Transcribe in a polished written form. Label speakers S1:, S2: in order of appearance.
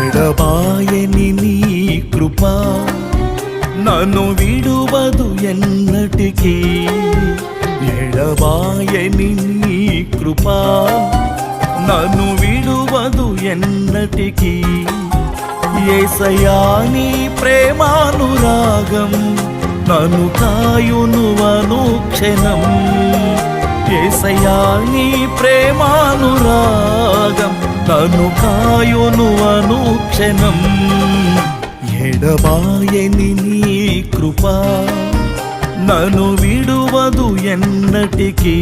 S1: ఎడబాయని నీ కృప నన్ను విడువదు ఎన్నటికీ. ఎడబాయని నీ కృప నన్ను విడువదు ఎన్నటికీ. యేసయ్యా నీ ప్రేమానురాగం నన్ను కాయును అనుక్షణం. యేసయ్యా నీ ప్రేమానురాగం నన్ను కాయును అనుక్షణం. ఎడబాయని నీ కృప నన్ను విడువదు ఎన్నటికీ.